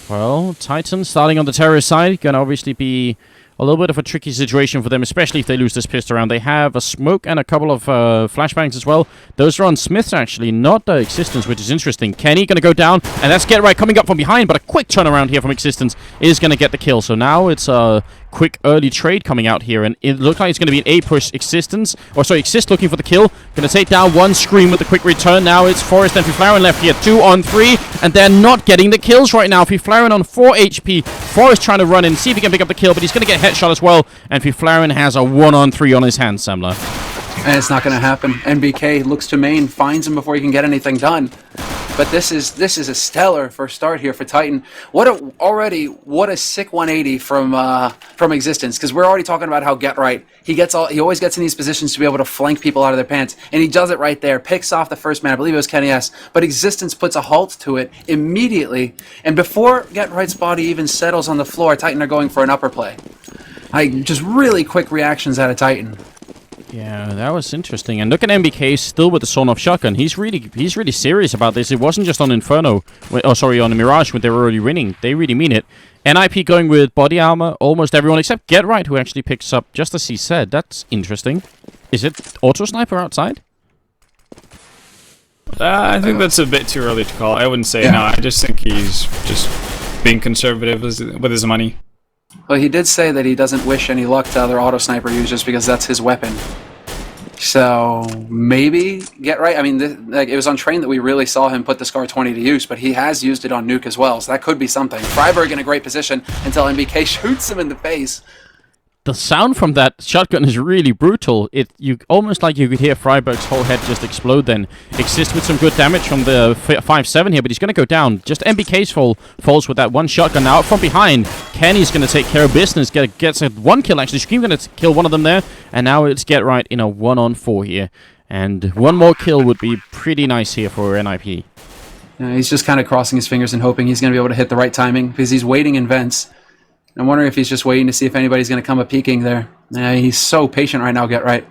Well, Titan starting on the terrorist side. Gonna obviously be a little bit of a tricky situation for them, especially if they lose this pistol round. They have a smoke and a couple of flashbangs as well. Those are on SmithZz, actually, not the Existence, which is interesting. Kenny going to go down, and that's Get Right coming up from behind, but a quick turnaround here from Existence is going to get the kill. So now it's a quick early trade coming out here, and it looks like it's going to be an A-push Existence. Or sorry, Xizt looking for the kill. Going to take down one Scream with the quick return. Now it's Forrest and Fifflaren left here, 2 on 3, and they're not getting the kills right now. Fifflaren on 4 HP. Forrest trying to run in, see if he can pick up the kill, but he's going to get headshot as well, and Fifflaren has a 1 on 3 on his hands, Semler. And it's not going to happen. NBK looks to main, finds him before he can get anything done. But this is a stellar first start here for Titan. What a sick 180 from Existence, because we're already talking about how Get Right. He always gets in these positions to be able to flank people out of their pants, and he does it right there. Picks off the first man, I believe it was Kenny S. But Existence puts a halt to it immediately, and before Get Right's body even settles on the floor, Titan are going for an upper play. Just really quick reactions out of Titan. Yeah, that was interesting. And look at MBK still with the sawn-off shotgun. He's really serious about this. It wasn't just on Inferno, on the Mirage when they were already winning. They really mean it. NiP going with body armor, almost everyone except Get Right, who actually picks up, just as he said. That's interesting. Is it auto sniper outside? I think that's a bit too early to call. I wouldn't say no. I just think he's just being conservative with his money. Well, he did say that he doesn't wish any luck to other auto sniper users because that's his weapon. So maybe Get Right. I mean, it was on Train that we really saw him put the Scar 20 to use, but he has used it on Nuke as well, so that could be something. Friberg in a great position until MBK shoots him in the face. The sound from that shotgun is really brutal. You almost like you could hear Friberg's whole head just explode then. Xizt with some good damage from the 5-7 here, but he's going to go down. Just MBK's falls with that one shotgun. Now from behind, Kenny's going to take care of business. Gets a 1 kill actually. Scream going to kill one of them there. And now it's Get Right in a 1 on 4 here. And one more kill would be pretty nice here for NiP. Yeah, he's just kind of crossing his fingers and hoping he's going to be able to hit the right timing because he's waiting in vents. I'm wondering if he's just waiting to see if anybody's going to come up peeking there. He's so patient right now, Get Right.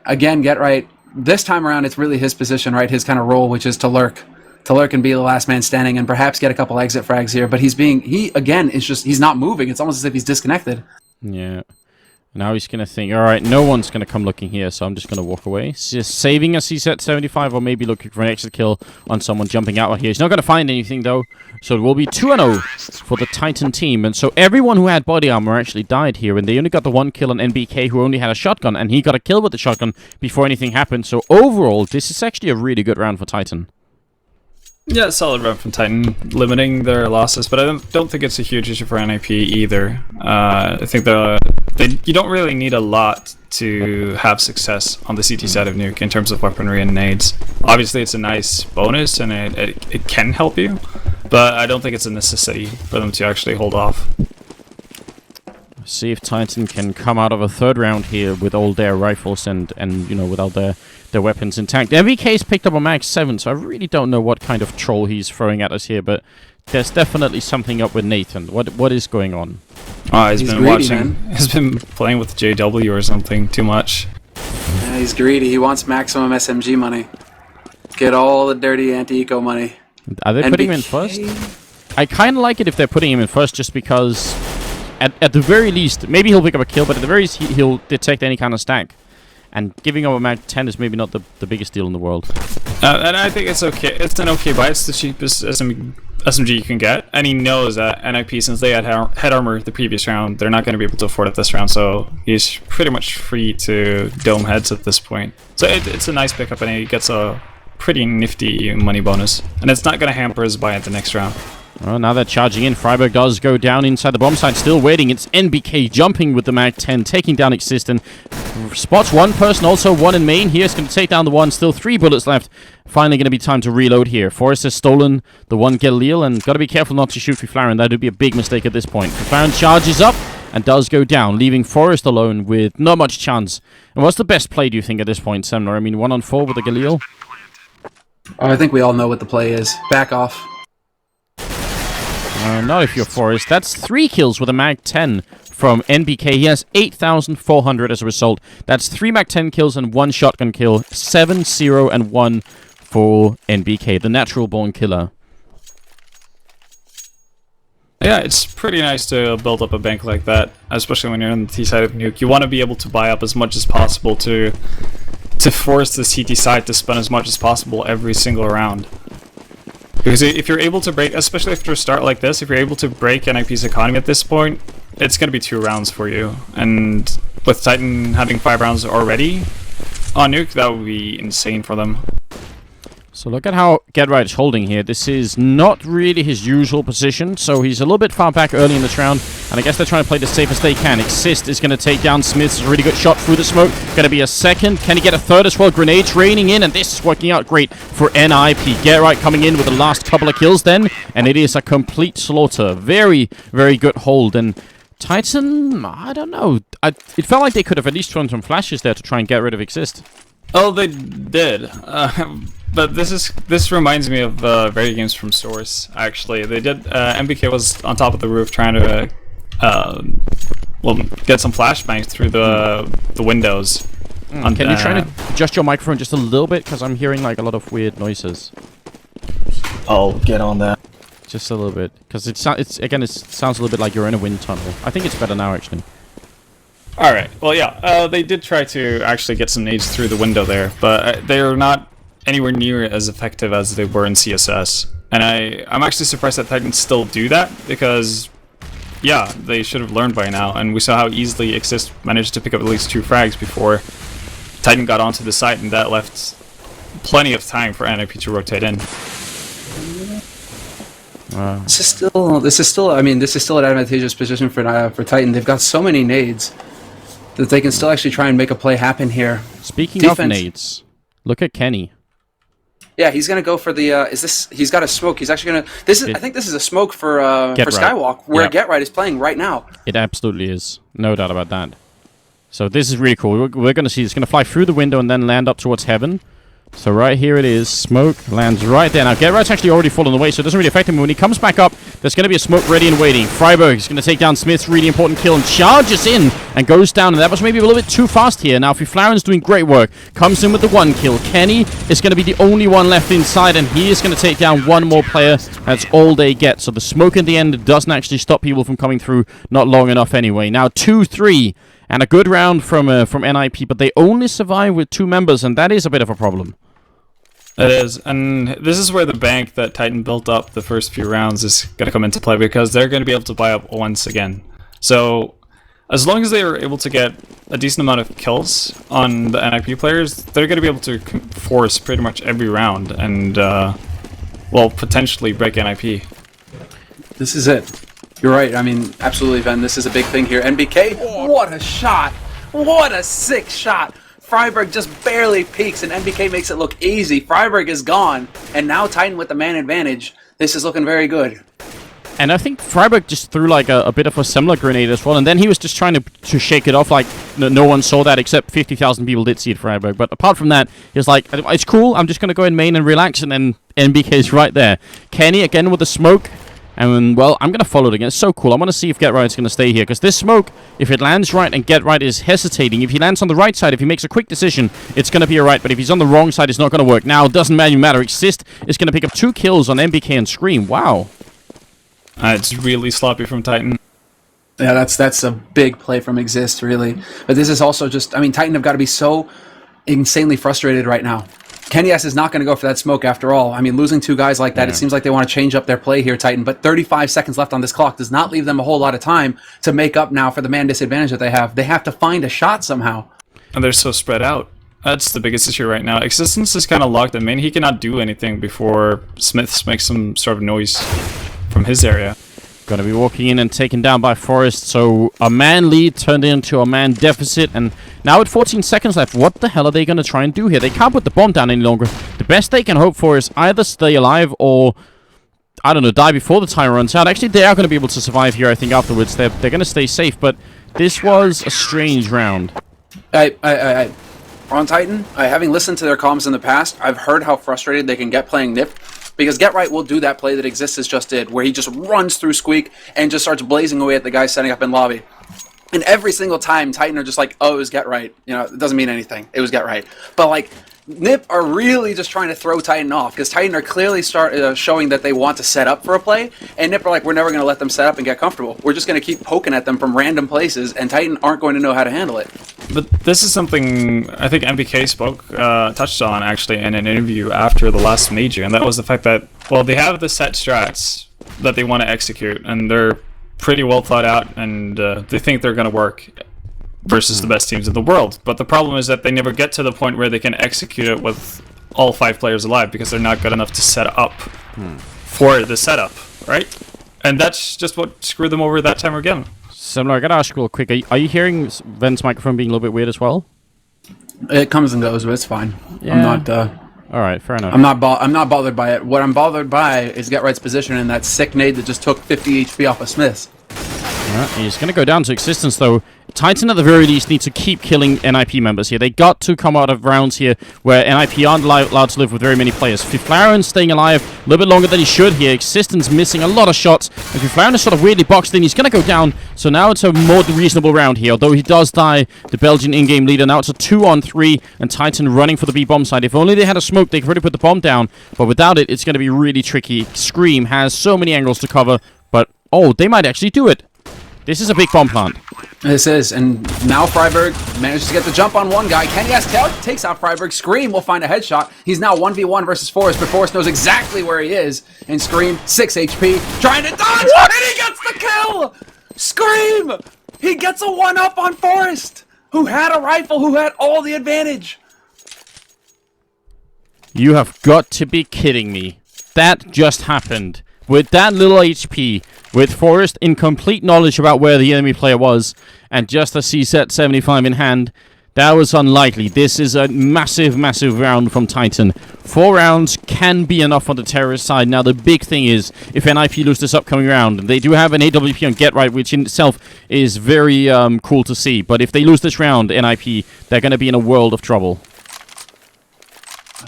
Again, Get Right, this time around, it's really his position, right? His kind of role, which is to lurk. To lurk and be the last man standing and perhaps get a couple exit frags here. But he's not moving. It's almost as if he's disconnected. Yeah. Now he's going to think, all right, no one's going to come looking here, so I'm just going to walk away. Just saving a CZ 75 or maybe looking for an exit kill on someone jumping out here. He's not going to find anything, though, so it will be 2-0 for the Titan team. And so everyone who had body armor actually died here, and they only got the 1 kill on NBK, who only had a shotgun, and he got a kill with the shotgun before anything happened. So overall, this is actually a really good round for Titan. Yeah, solid run from Titan, limiting their losses, but I don't think it's a huge issue for NiP either. I think you don't really need a lot to have success on the CT side of Nuke in terms of weaponry and nades. Obviously, it's a nice bonus, and it can help you, but I don't think it's a necessity for them to actually hold off. See if Titan can come out of a third round here with all their rifles and without their weapons intact. MVK's picked up a Mag 7, so I really don't know what kind of troll he's throwing at us here, but there's definitely something up with Nathan. What is going on? He's been greedy, watching. Man. He's been playing with JW or something too much. Yeah, he's greedy. He wants maximum SMG money. Get all the dirty anti-eco money. Are they putting him in first? I kind of like it if they're putting him in first, just because at the very least, maybe he'll pick up a kill, but at the very least, he'll detect any kind of stack. And giving up a Mag 10 is maybe not the biggest deal in the world. And I think it's okay. It's an okay buy. It's the cheapest SMG you can get. And he knows that NiP, since they had head armor the previous round, they're not going to be able to afford it this round. So he's pretty much free to dome heads at this point. So it's a nice pickup, and he gets a pretty nifty money bonus. And it's not going to hamper his buy at the next round. Well, now they're charging in. Friberg does go down inside the bomb site, still waiting. It's NBK jumping with the Mag 10, taking down Xizt, and spots one person, also one in main. Here's going to take down the one. Still 3 bullets left. Finally going to be time to reload here. Forrest has stolen the one Galil, and got to be careful not to shoot Fifflaren. That would be a big mistake at this point. Fifflaren charges up and does go down, leaving Forrest alone with not much chance. And what's the best play, do you think, at this point, Semler? I mean, 1 on 4 with the Galil? I think we all know what the play is. Back off. Not if you're Forrest. That's 3 kills with a Mag 10 from NBK. He has 8,400 as a result. That's 3 Mag 10 kills and 1 shotgun kill. 7, 0, and 1 for NBK, the natural born killer. Yeah, it's pretty nice to build up a bank like that, especially when you're on the T side of Nuke. You want to be able to buy up as much as possible to force the CT side to spend as much as possible every single round. Because if you're able to break, especially after a start like this, if you're able to break NiP's economy at this point, it's going to be 2 rounds for you. And with Titan having 5 rounds already on Nuke, that would be insane for them. So look at how GetRight is holding here. This is not really his usual position, so he's a little bit far back early in this round, and I guess they're trying to play the safe as they can. Xizt is going to take down SmithZz. A really good shot through the smoke. Going to be a second. Can he get a third as well? Grenades raining in, and this is working out great for NiP. GetRight coming in with the last couple of kills then, and it is a complete slaughter. Very, very good hold, and Titan, I don't know. It felt like they could have at least thrown some flashes there to try and get rid of Xizt. Oh, they did. But this reminds me of Very Games from Source. Actually, they did. MBK was on top of the roof trying to get some flashbangs through the windows. Can you try to adjust your microphone just a little bit, because I'm hearing like a lot of weird noises. I'll get on that. Just a little bit, because it sounds a little bit like you're in a wind tunnel. I think it's better now, actually. All right. Well, yeah. They did try to actually get some nades through the window there, but they are not anywhere near as effective as they were in CSS. And I'm actually surprised that Titans still do that, because, yeah, they should have learned by now. And we saw how easily Xizt managed to pick up at least 2 frags before Titan got onto the site, and that left plenty of time for NiP to rotate in. This is still an advantageous position for Titan. They've got so many nades that they can still actually try and make a play happen here. Speaking of nades, look at Kenny. Yeah, he's gonna go for the. He's got a smoke. He's actually gonna. I think this is a smoke for Skywalk, where GetRight is playing right now. It absolutely is, no doubt about that. So this is really cool. We're gonna see it's gonna fly through the window and then land up towards heaven. So right here it is. Smoke lands right there. Now, GetRight's actually already fallen away, so it doesn't really affect him. When he comes back up, there's going to be a smoke ready and waiting. Friberg is going to take down SmithZz. Really important kill, and charges in and goes down. And that was maybe a little bit too fast here. Now, Fifflaren's doing great work. Comes in with the 1 kill. Kenny is going to be the only one left inside, and he is going to take down 1 more player. That's all they get. So the smoke in the end doesn't actually stop people from coming through. Not long enough anyway. Now, 2-3. And a good round from NiP, but they only survive with 2 members, and that is a bit of a problem. It is, and this is where the bank that Titan built up the first few rounds is going to come into play, because they're going to be able to buy up once again. So, as long as they are able to get a decent amount of kills on the NiP players, they're going to be able to force pretty much every round and, well, potentially break NiP. This is it. You're right. I mean, absolutely, Ben. This is a big thing here. NBK, what a shot! What a sick shot! Friberg just barely peeks, and NBK makes it look easy. Friberg is gone, and now Titan with the man advantage. This is looking very good. And I think Friberg just threw like a bit of a similar grenade as well, and then he was just trying to shake it off like no one saw that, except 50,000 people did see it, Friberg. But apart from that, he's like, it's cool, I'm just going to go in main and relax, and then NBK's right there. Kenny again with the smoke. And, well, I'm going to follow it again. It's so cool. I want to see if GetRight's going to stay here. Because this smoke, if it lands right and GetRight is hesitating, if he lands on the right side, if he makes a quick decision, it's going to be alright. But if he's on the wrong side, it's not going to work. Now, it doesn't matter. Xizt is going to pick up 2 kills on NBK and Scream. Wow. It's really sloppy from Titan. Yeah, that's a big play from Xizt, really. But this is also just, I mean, Titan have got to be so insanely frustrated right now. Kenny S is not going to go for that smoke after all. I mean, losing 2 guys like that, It seems like they want to change up their play here, Titan. But 35 seconds left on this clock does not leave them a whole lot of time to make up now for the man disadvantage that they have. They have to find a shot somehow. And they're so spread out. That's the biggest issue right now. Existence is kind of locked in main. He cannot do anything before SmithZz makes some sort of noise from his area. Going to be walking in and taken down by Forest. So a man lead turned into a man deficit. And now with 14 seconds left, what the hell are they going to try and do here? They can't put the bomb down any longer. The best they can hope for is either stay alive or, I don't know, die before the time runs out. Actually, they are going to be able to survive here, I think, afterwards. They're going to stay safe. But this was a strange round. On Titan, having listened to their comms in the past, I've heard how frustrated they can get playing NiP. Because GetRight will do that play that Xizt just did, where he just runs through Squeak and just starts blazing away at the guy setting up in lobby. And every single time, Titan are just like, oh, it was GetRight. You know, it doesn't mean anything. It was GetRight. But, like, NiP are really just trying to throw Titan off, because Titan are clearly showing that they want to set up for a play, and NiP are like, we're never going to let them set up and get comfortable. We're just going to keep poking at them from random places, and Titan aren't going to know how to handle it. But this is something I think MBK touched on actually in an interview after the last major, and that was the fact that, well, they have the set strats that they want to execute, and they're pretty well thought out, and they think they're going to work versus the best teams in the world. But the problem is that they never get to the point where they can execute it with all 5 players alive, because they're not good enough to set up for the setup, right? And that's just what screwed them over that time again. Similar, I gotta ask you real quick, are you hearing Ven's microphone being a little bit weird as well? It comes and goes, but it's fine. Yeah. I'm not... Alright, fair enough. I'm not bothered by it. What I'm bothered by is GetRight's position in that sick nade that just took 50 HP off of SmithZz. Alright, he's going to go down to Existence, though. Titan, at the very least, need to keep killing NiP members here. They got to come out of rounds here where NiP aren't allowed to live with very many players. Fifflaren staying alive a little bit longer than he should here. Existence missing a lot of shots. And Fifflaren is sort of weirdly boxed in. He's going to go down. So now it's a more reasonable round here. Although he does die, the Belgian in-game leader. Now it's a 2-on-3, and Titan running for the B-bomb side. If only they had a smoke, they could already put the bomb down. But without it, it's going to be really tricky. Scream has so many angles to cover. But, oh, they might actually do it. This is a big bomb plant. This is, and now Friberg manages to get the jump on one guy. Kenny takes out Friberg. Scream will find a headshot. He's now 1v1 versus Forrest, but Forrest knows exactly where he is. And Scream, 6 HP, trying to dodge, and he gets the kill! Scream! He gets a 1-up on Forrest, who had a rifle, who had all the advantage. You have got to be kidding me. That just happened. With that little HP, with Forrest in complete knowledge about where the enemy player was, and just a Xizt 75 in hand, that was unlikely. This is a massive, massive round from Titan. 4 rounds can be enough on the terrorist side. Now, the big thing is, if NiP lose this upcoming round, they do have an AWP on GetRight, which in itself is very cool to see. But if they lose this round, NiP, they're going to be in a world of trouble.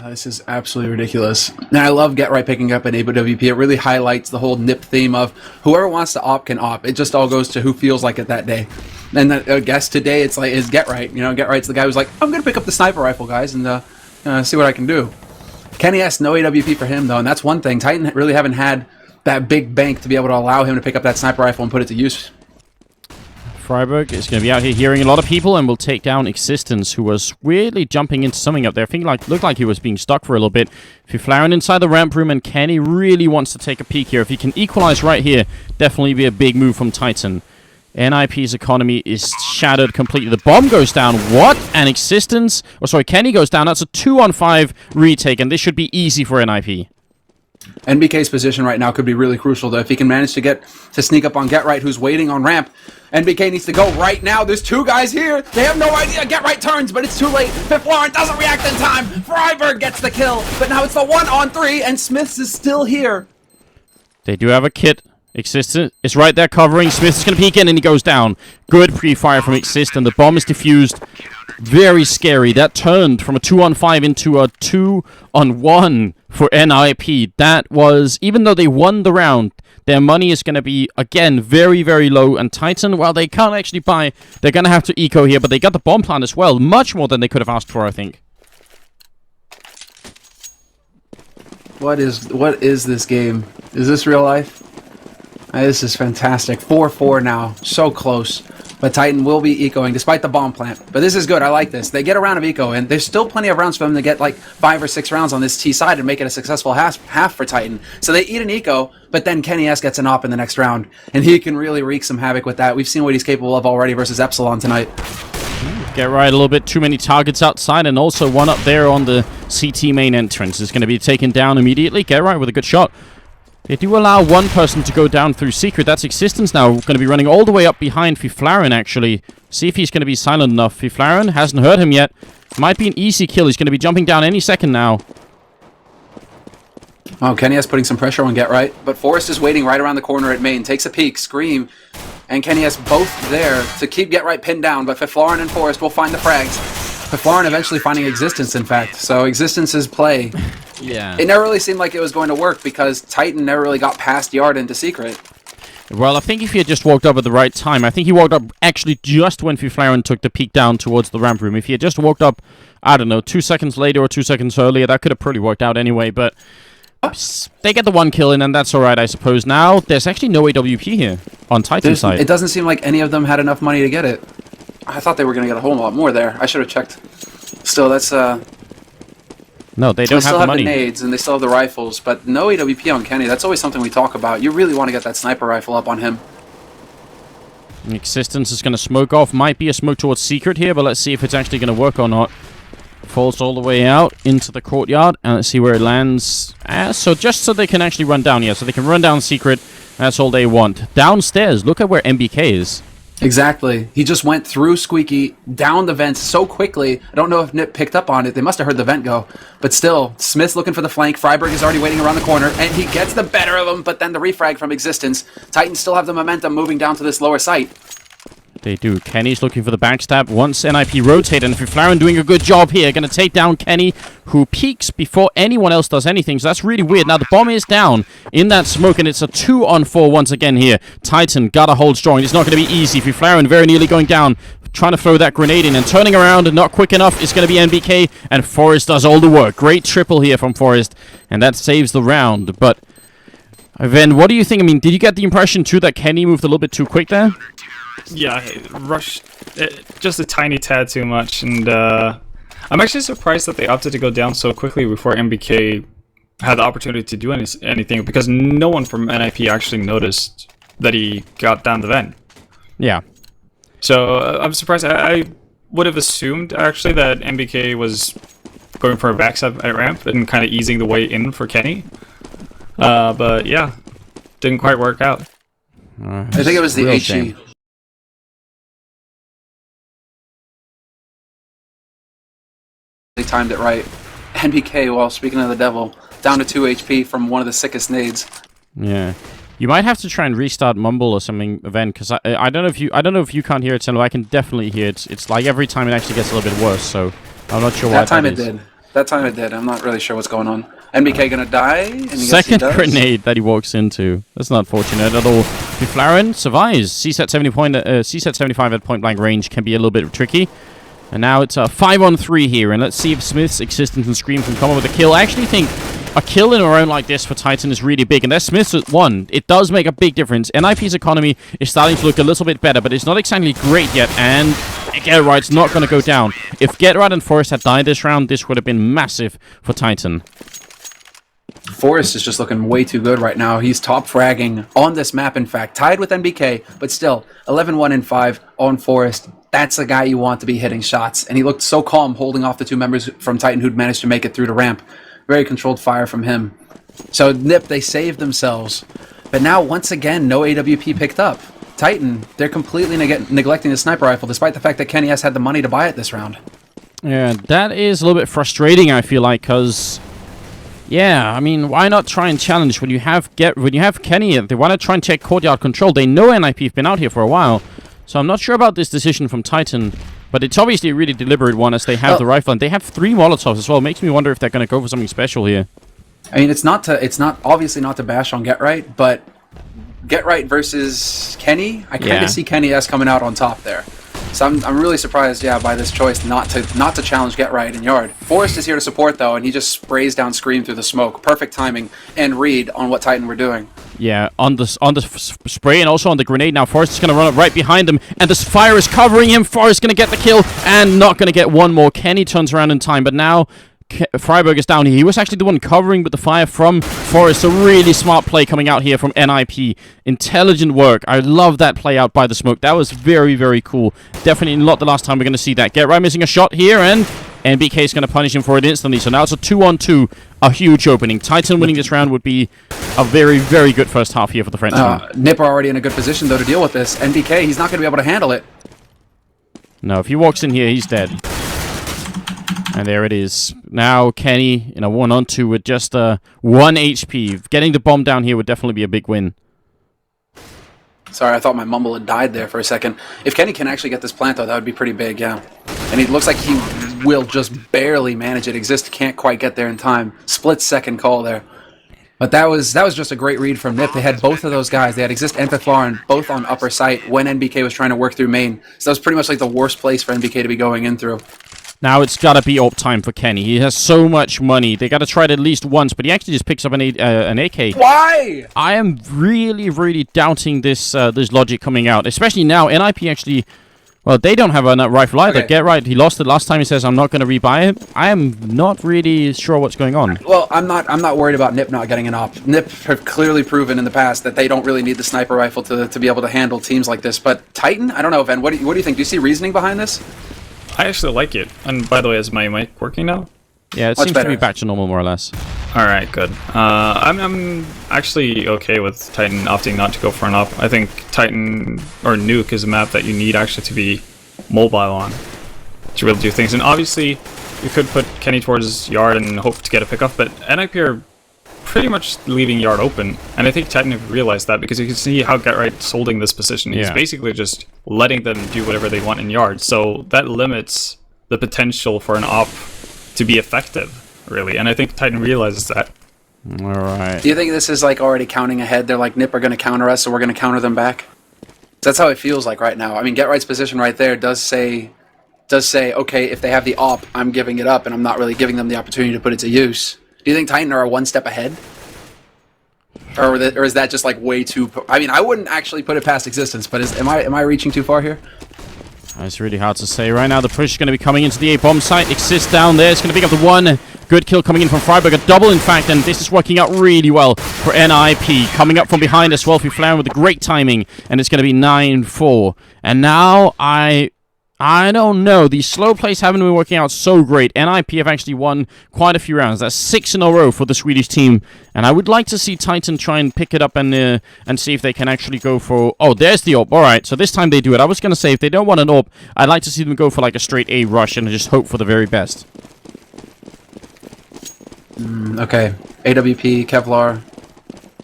This is absolutely ridiculous. And I love GetRight picking up an AWP. It really highlights the whole NiP theme of whoever wants to op can op. It just all goes to who feels like it that day. And I guess today it's like is GetRight. You know, GetRight's the guy who's like, I'm going to pick up the sniper rifle, guys, and see what I can do. Kenny S, no AWP for him, though, and that's one thing. Titan really haven't had that big bank to be able to allow him to pick up that sniper rifle and put it to use. Friberg is going to be out here hearing a lot of people and will take down Existence, who was weirdly jumping into something up there. I think looked like he was being stuck for a little bit. Fifflaren inside the ramp room, and Kenny really wants to take a peek here. If he can equalize right here, definitely be a big move from Titan. NiP's economy is shattered completely. The bomb goes down. What? And Existence... Oh, sorry, Kenny goes down. That's a 2-on-5 retake, and this should be easy for NiP. NBK's position right now could be really crucial, though. If he can manage to sneak up on GetRight, who's waiting on ramp, NBK needs to go right now. There's 2 guys here. They have no idea. GetRight turns, but it's too late. Fifflaren doesn't react in time. Friberg gets the kill, but now it's the 1-on-3, and SmithZz is still here. They do have a kit. Xizt is right there covering. SmithZz is going to peek in, and he goes down. Good pre-fire from Xizt, and the bomb is defused. Very scary. That turned from a 2-on-5 into a 2-on-1 for NiP. That was, even though they won the round, their money is going to be, again, very, very low. And Titan, while they can't actually buy, they're going to have to eco here. But they got the bomb plant as well. Much more than they could have asked for, I think. What is this game? Is this real life? This is fantastic. 4-4 now. So close. But Titan will be ecoing despite the bomb plant. But this is good. I like this. They get a round of eco, and there's still plenty of rounds for them to get like 5 or 6 rounds on this T side and make it a successful half for Titan. So they eat an eco, but then Kenny S gets an op in the next round, and he can really wreak some havoc with that. We've seen what he's capable of already versus Epsilon tonight. GetRight a little bit too many targets outside, and also one up there on the CT main entrance is going to be taken down immediately. GetRight with a good shot. They do allow one person to go down through secret. That's Existence now. Going to be running all the way up behind Fifflaren, actually. See if he's going to be silent enough. Fifflaren hasn't heard him yet. Might be an easy kill. He's going to be jumping down any second now. Oh, Kenny S putting some pressure on GetRight, but Forrest is waiting right around the corner at main. Takes a peek. Scream and Kenny S both there to keep GetRight pinned down, but Fifflaren and Forrest will find the frags. Fifflaren eventually finding Existence, in fact. So Existence's play. Yeah. It never really seemed like it was going to work because Titan never really got past Yard into secret. Well, I think if he had just walked up at the right time, I think he walked up actually just when Fifflaren took the peek down towards the ramp room. If he had just walked up, I don't know, 2 seconds later or 2 seconds earlier, that could have pretty worked out anyway, but they get the 1 kill in, and that's alright, I suppose. Now, there's actually no AWP here on Titan's side. It doesn't seem like any of them had enough money to get it. I thought they were going to get a whole lot more there. I should have checked. Still, that's... No, they don't have the money. They still have the nades, and they still have the rifles, but no AWP on Kenny. That's always something we talk about. You really want to get that sniper rifle up on him. Existence is going to smoke off. Might be a smoke towards Secret here, but let's see if it's actually going to work or not. Falls all the way out into the courtyard, and let's see where it lands. So just so they can actually run down here, so they can run down Secret. That's all they want. Downstairs, look at where MBK is. Exactly. He just went through Squeaky, down the vents so quickly. I don't know if NiP picked up on it. They must have heard the vent go. But still, Smith's looking for the flank. Friberg is already waiting around the corner, and he gets the better of him, but then the refrag from Existence. Titans still have the momentum moving down to this lower site. They do. Kenny's looking for the backstab. Once NiP rotate, and Fifflaren doing a good job here. Going to take down Kenny, who peeks before anyone else does anything. So that's really weird. Now the bomb is down in that smoke, and it's a 2-on-4 once again here. Titan got to hold strong. It's not going to be easy. Fifflaren very nearly going down, trying to throw that grenade in and turning around and not quick enough. It's going to be NBK, and Forrest does all the work. Great triple here from Forrest, and that saves the round. But Ven, what do you think? I mean, did you get the impression too that Kenny moved a little bit too quick there? Yeah, rushed just a tiny tad too much, and I'm actually surprised that they opted to go down so quickly before MBK had the opportunity to do anything, because no one from NiP actually noticed that he got down the vent. Yeah. So I'm surprised. I would have assumed actually that MBK was going for a backstab at ramp and kind of easing the way in for Kenny. But yeah, didn't quite work out. I think it was the HE. They timed it right. NBK, well, speaking of the devil, down to 2 HP from one of the sickest nades. Yeah. You might have to try and restart Mumble or something, event, because I don't know if you can't hear it, Silo. I can definitely hear it. It's like every time it actually gets a little bit worse, so I'm not sure why that time it did. That time it did. I'm not really sure what's going on. NBK gonna die? And second grenade that he walks into. That's not fortunate at all. Fifflaren survives. Xizt 75 at point blank range can be a little bit tricky. And now it's a 5-on-3 here, and let's see if Smith's Existence and Scream can come up with a kill. I actually think a kill in a round like this for Titan is really big, and there's Smith's at 1. It does make a big difference. NiP's economy is starting to look a little bit better, but it's not exactly great yet, and Get Right's not going to go down. If Get Right and Forrest had died this round, this would have been massive for Titan. Forrest is just looking way too good right now. He's top fragging on this map, in fact. Tied with NBK, but still, 11-1-5 on Forrest. That's the guy you want to be hitting shots. And he looked so calm holding off the 2 members from Titan who'd managed to make it through the ramp. Very controlled fire from him. So NiP, they saved themselves. But now, once again, no AWP picked up. Titan, they're completely neglecting the sniper rifle, despite the fact that Kenny has had the money to buy it this round. Yeah, that is a little bit frustrating, I feel like, because... Yeah, I mean, why not try and challenge when you have Kenny? They want to try and take courtyard control. They know NiP have been out here for a while, so I'm not sure about this decision from Titan. But it's obviously a really deliberate one, as they have the rifle and they have 3 Molotovs as well. It makes me wonder if they're going to go for something special here. I mean, it's obviously not to bash on Get Right, but Get Right versus Kenny, I kind of see Kenny as coming out on top there. So I'm really surprised, by this choice not to challenge Get Right in yard. Forrest is here to support though, and he just sprays down Scream through the smoke. Perfect timing and read on what Titan were doing. Yeah, on the spray and also on the grenade. Now Forrest is going to run up right behind him, and this fire is covering him. Forrest going to get the kill and not going to get one more. Kenny turns around in time, but now Friberg is down here. He was actually the one covering with the fire from Forrest. A really smart play coming out here from NiP. Intelligent work. I love that play out by the smoke. That was very, very cool. Definitely not the last time we're going to see that. Get Right missing a shot here, and NBK is going to punish him for it instantly. So now it's a 2-on-2. A huge opening. Titan winning this round would be a very, very good first half here for the Frenchman. NiP are already in a good position, though, to deal with this. NBK, he's not going to be able to handle it. No, if he walks in here, he's dead. And there it is. Now Kenny in a 1-on-2 with just 1 HP. Getting the bomb down here would definitely be a big win. Sorry, I thought my mumble had died there for a second. If Kenny can actually get this plant, though, that would be pretty big, yeah. And it looks like he will just barely manage it. Xizt can't quite get there in time. Split-second call there. But that was just a great read from NiP. They had both of those guys. They had Xizt and Fifflaren both on upper site when NBK was trying to work through main. So that was pretty much like the worst place for NBK to be going in through. Now it's got to be AWP time for Kenny. He has so much money. They got to try it at least once, but he actually just picks up an AK. Why? I am really, really doubting this this logic coming out, especially now. NiP actually, well, they don't have a rifle either. Okay. Get right. He lost it last time. He says, "I'm not going to rebuy it." I am not really sure what's going on. Well, I'm not worried about NiP not getting an op. NiP have clearly proven in the past that they don't really need the sniper rifle to be able to handle teams like this. But Titan, I don't know, Ven. What do you think? Do you see reasoning behind this? I actually like it. And by the way, is my mic working now? Yeah, it Much seems better. to be back to normal more or less. All right, good. I'm actually okay with Titan opting not to go for an op. I think Titan or Nuke is a map that you need actually to be mobile on to really do things. And obviously, you could put Kenny towards Yard and hope to get a pickoff, but NiP are pretty much leaving Yard open. And I think Titan have realized that because you can see how GetRight's holding this position. He's basically just letting them do whatever they want in Yard. So that limits the potential for an op to be effective, really. And I think Titan realizes that. All right. Do you think this is like already counting ahead? They're like, NiP are going to counter us, so we're going to counter them back? That's how it feels like right now. I mean, GetRight's position right there does say, okay, if they have the op, I'm giving it up, and I'm not really giving them the opportunity to put it to use. Do you think Titan are one step ahead? Or is that just like way too... I mean, I wouldn't actually put it past existence, but am I reaching too far here? It's really hard to say. Right now, the push is going to be coming into the A-bomb site. Xizt down there. It's going to pick up the one good kill coming in from Friberg. A double, in fact, and this is working out really well for NiP. Coming up from behind as well, Fifflaren with the great timing, and it's going to be 9-4. And now I don't know. These slow plays haven't been working out so great. NiP have actually won quite a few rounds. That's 6 in a row for the Swedish team. And I would like to see Titan try and pick it up and see if they can actually go for... Oh, there's the AWP. All right, so this time they do it. I was going to say, if they don't want an AWP, I'd like to see them go for like a straight A rush and just hope for the very best. Okay. AWP, Kevlar.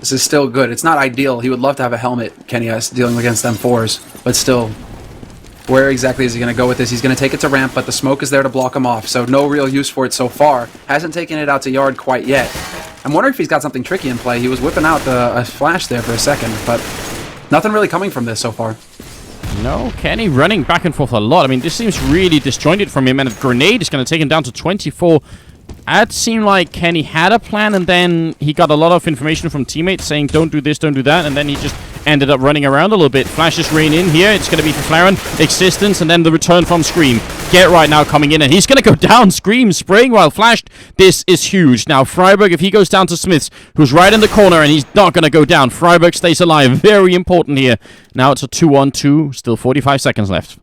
This is still good. It's not ideal. He would love to have a helmet, Kenny S, dealing against them 4s. But still... Where exactly is he going to go with this? He's going to take it to ramp, but the smoke is there to block him off, so no real use for it so far. Hasn't taken it out to Yard quite yet. I'm wondering if he's got something tricky in play. He was whipping out a flash there for a second, but nothing really coming from this so far. No, Kenny running back and forth a lot. I mean, this seems really disjointed from him, and a grenade is going to take him down to 24. It seemed like Kenny had a plan, and then he got a lot of information from teammates saying, don't do this, don't do that, and then he just ended up running around a little bit. Flashes rain in here. It's going to be Fifflaren, Existence, and then the return from Scream. GetRight now coming in, and he's going to go down. Scream spraying while flashed. This is huge. Now, Friberg, if he goes down to SmithZz, who's right in the corner, and he's not going to go down. Friberg stays alive. Very important here. Now it's a 2-on-2. Still 45 seconds left.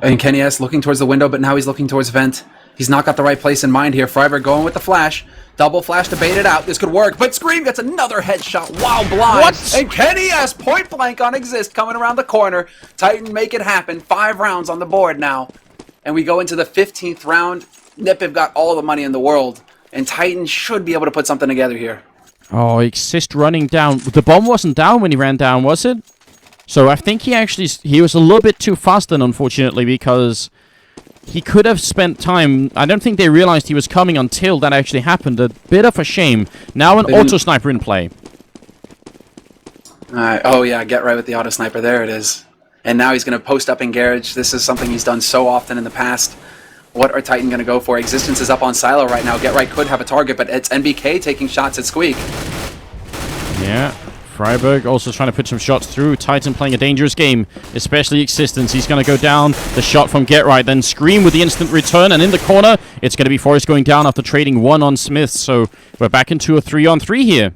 And Kenny S looking towards the window, but now he's looking towards vent. He's not got the right place in mind here. Friberg going with the flash. Double flash to bait it out. This could work, but Scream gets another headshot while blind. What? And Kenny S point blank on Xizt coming around the corner. Titan make it happen. 5 rounds on the board now. And we go into the 15th round. NiP have got all the money in the world. And Titan should be able to put something together here. Oh, Xizt running down. The bomb wasn't down when he ran down, was it? So I think he was a little bit too fast then, unfortunately, because... he could have spent time. I don't think they realized he was coming until that actually happened. A bit of a shame. Now an auto sniper in play. Oh yeah, GetRight with the auto sniper. There it is. And now he's going to post up in garage. This is something he's done so often in the past. What are Titan going to go for? Existence is up on Silo right now. GetRight could have a target, but it's NBK taking shots at Squeak. Yeah. Friberg also trying to put some shots through. Titan playing a dangerous game, especially Existence. He's going to go down. The shot from GetRight, then Scream with the instant return, and in the corner, it's going to be Forrest going down after trading 1 on SmithZz. So we're back into a 3-on-3 here.